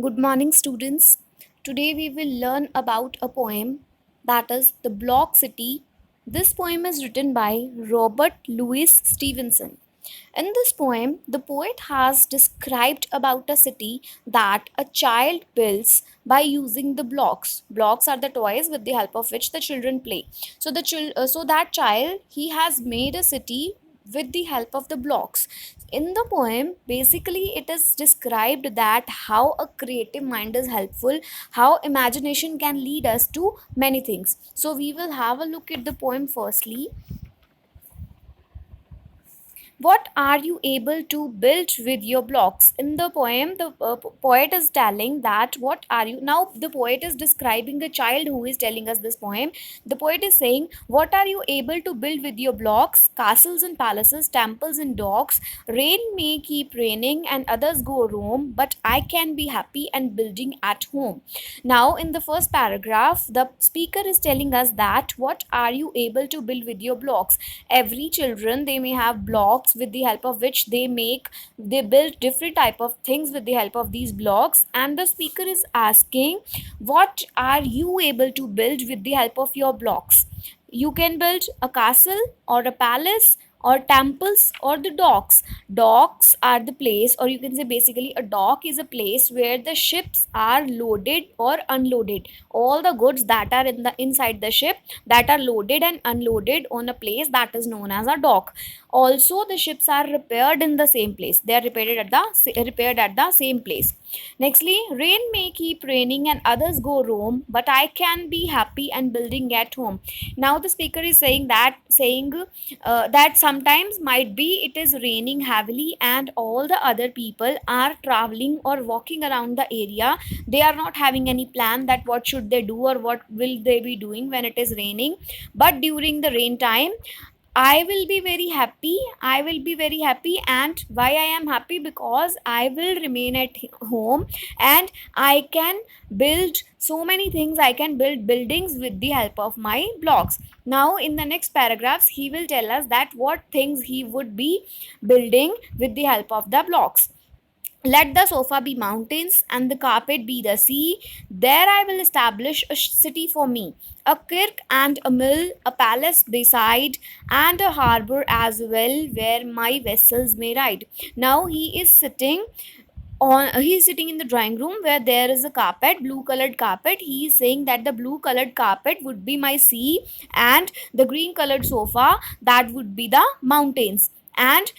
Good morning, students. Today we will learn about a poem that is The Block City. This poem is written by Robert Louis Stevenson. In this poem, the poet has described about a city that a child builds by using the blocks. Blocks are the toys with the help of which the children play. So that child he has made a city with the help of the blocks. In the poem, basically it is described that how a creative mind is helpful, how imagination can lead us to many things. So we will have a look at the poem firstly. What are you able to build with your blocks? In the poem, the poet is telling that what are you now. The poet is describing a child who is telling us this poem. The poet is saying, what are you able to build with your blocks? Castles and palaces, temples and docks. Rain may keep raining and others go roam, but I can be happy and building at home. Now, in the first paragraph, the speaker is telling us that what are you able to build with your blocks? Every children they may have blocks with the help of which they build different type of things with the help of these blocks, and the speaker is asking, what are you able to build with the help of your blocks? You can build a castle or a palace or temples or the docks. Docks are the place, or you can say basically a dock is a place where the ships are loaded or unloaded. All the goods that are in the inside the ship, that are loaded and unloaded on a place, that is known as a dock. Also the ships are repaired in the same place, they are repaired at the same place. Nextly, rain may keep raining and others go roam, but I can be happy and building at home. Now the speaker is saying that sometimes might be it is raining heavily and all the other people are traveling or walking around the area. They are not having any plan that what should they do or what will they be doing when it is raining. But during the rain time, I will be very happy. I will be very happy. And why I am happy? Because I will remain at home and I can build so many things. I can build buildings with the help of my blocks. Now, in the next paragraphs, he will tell us that what things he would be building with the help of the blocks. Let the sofa be mountains and the carpet be the sea. There I will establish a city for me, a kirk and a mill, a palace beside, and a harbor as well where my vessels may ride. Now he is sitting in the drawing room where there is a carpet, blue colored carpet. He is saying that the blue colored carpet would be my sea, and the green colored sofa, that would be the mountains. And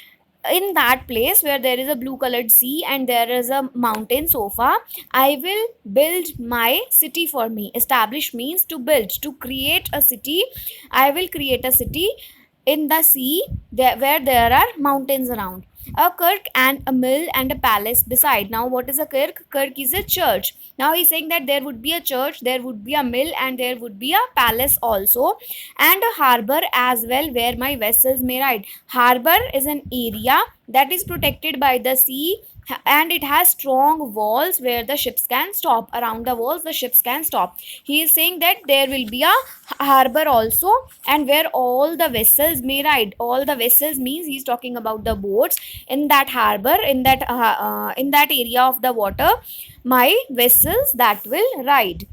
in that place where there is a blue colored sea and there is a mountain sofa, I will build my city for me. Establish means to build, to create a city. I will create a city in the sea there, where there are mountains around. A kirk and a mill and a palace beside. Now what is a kirk? Kirk is a church. Now he's saying that there would be a church, there would be a mill, and there would be a palace also, and a harbor as well where my vessels may ride. Harbor is an area that is protected by the sea, and it has strong walls where the ships can stop. Around the walls the ships can stop. He is saying that there will be a harbor also, and where all the vessels may ride. All the vessels means he's talking about the boats. In that harbor, in that area of the water, my vessels that will ride.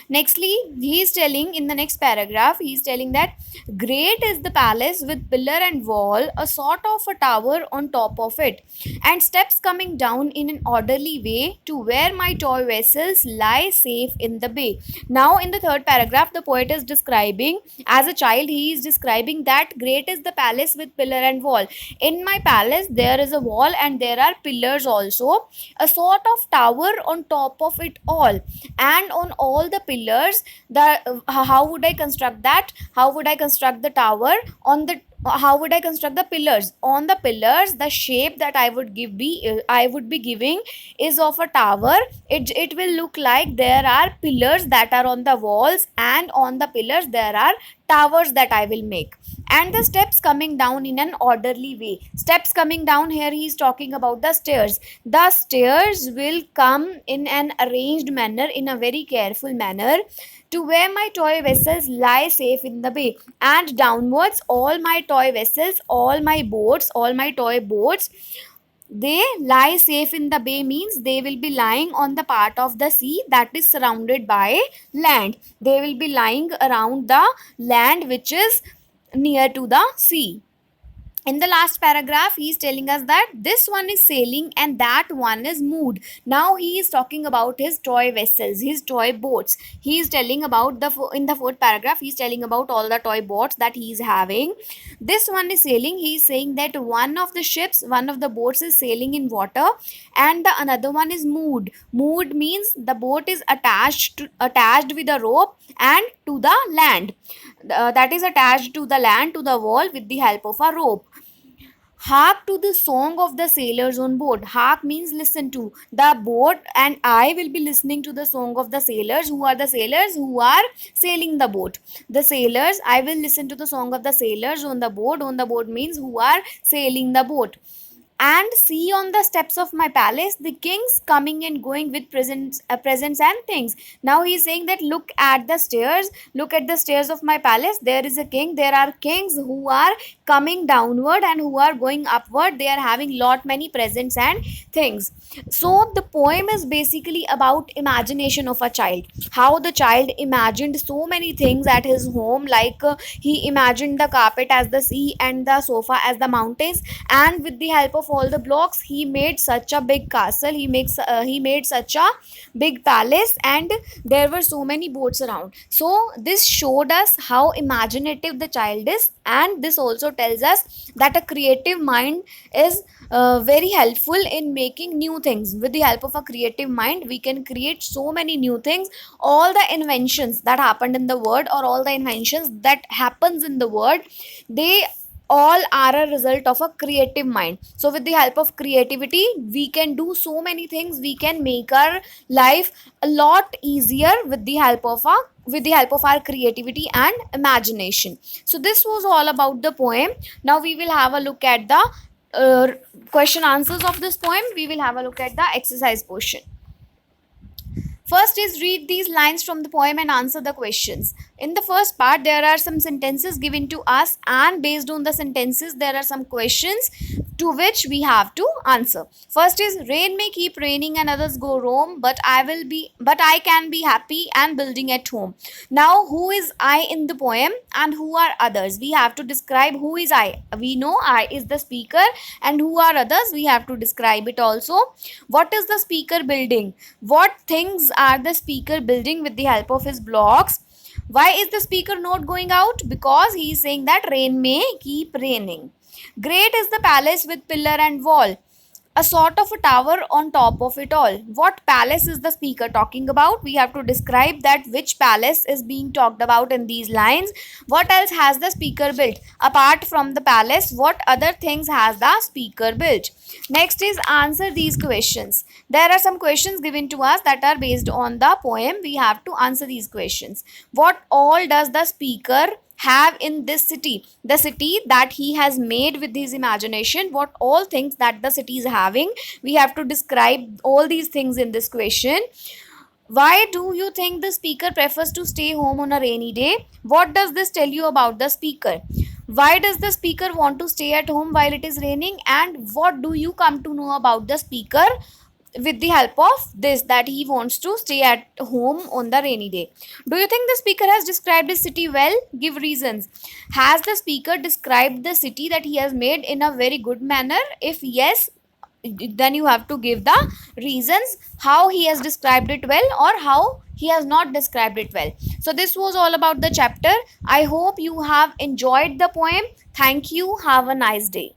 Nextly, he is telling in the next paragraph, he is telling that great is the palace with pillar and wall, a sort of a tower on top of it, and steps coming down in an orderly way to where my toy vessels lie safe in the bay. Now, in the third paragraph, the poet is describing, as a child, he is describing that great is the palace with pillar and wall. In my palace, there is a wall and there are pillars also, a sort of tower on top of it all, and on all the pillars, the how would I construct that? How would I construct the tower? On the how would I construct the pillars? On the pillars, the shape that I would be giving is of a tower. It will look like there are pillars that are on the walls, and on the pillars there are towers that I will make. And the steps coming down in an orderly way. Steps coming down, here he is talking about the stairs. The stairs will come in an arranged manner, in a very careful manner, to where my toy vessels lie safe in the bay. And downwards, all my toy vessels, all my boats, all my toy boats They lie safe in the bay means they will be lying on the part of the sea that is surrounded by land. They will be lying around the land which is near to the sea. In the last paragraph he is telling us that this one is sailing and that one is moored. Now he is talking about his toy vessels, his toy boats. He is telling about in the fourth paragraph he is telling about all the toy boats that he is having. This one is sailing. He is saying that one of the ships, one of the boats is sailing in water, and the another one is moored. Moored means the boat is attached with a rope and to the land. That is attached to the land, to the wall, with the help of a rope. Hark to the song of the sailors on board. Hark means listen to. The boat and I will be listening to the song of the sailors. Who are the sailors? Who are sailing the boat. The sailors, I will listen to the song of the sailors on the boat. On the boat means who are sailing the boat. And see on the steps of my palace the kings coming and going with presents and things. Now he is saying that look at the stairs, look at the stairs of my palace. There is a king, there are kings who are coming downward and who are going upward. They are having lot many presents and things. So the poem is basically about imagination of a child, how the child imagined so many things at his home, like he imagined the carpet as the sea and the sofa as the mountains, and with the help of all the blocks he made such a big castle. He made such a big palace, and there were so many boats around. So this showed us how imaginative the child is, and this also tells us that a creative mind is very helpful in making new things. With the help of a creative mind we can create so many new things. All the inventions that happened in the world, or all the inventions that happens in the world, they all are a result of a creative mind. So with the help of creativity we can do so many things. We can make our life a lot easier with the help of our creativity and imagination. So this was all about the poem. Now we will have a look at the uh, question answers of this poem. We will have a look at the exercise portion. First is read these lines from the poem and answer the questions. In the first part, there are some sentences given to us, and based on the sentences, there are some questions to which we have to answer. First is rain may keep raining and others go roam, but I can be happy and building at home. Now, who is I in the poem and who are others? We have to describe who is I. We know I is the speaker, and who are others? We have to describe it also. What is the speaker building? What things are the speaker building with the help of his blocks? Why is the speaker not going out? Because he is saying that rain may keep raining. Great is the palace with pillar and wall, a sort of a tower on top of it all. What palace is the speaker talking about? We have to describe that which palace is being talked about in these lines. What else has the speaker built? Apart from the palace, what other things has the speaker built? Next is answer these questions. There are some questions given to us that are based on the poem. We have to answer these questions. What all does the speaker have in this city? The city that he has made with his imagination, what all things that the city is having? We have to describe all these things in this question. Why do you think the speaker prefers to stay home on a rainy day? What does this tell you about the speaker? Why does the speaker want to stay at home while it is raining? And what do you come to know about the speaker with the help of this, that he wants to stay at home on the rainy day? Do you think the speaker has described his city well? Give reasons. Has the speaker described the city that he has made in a very good manner? If yes, then you have to give the reasons how he has described it well or how he has not described it well. So this was all about the chapter. I hope you have enjoyed the poem. Thank you. Have a nice day.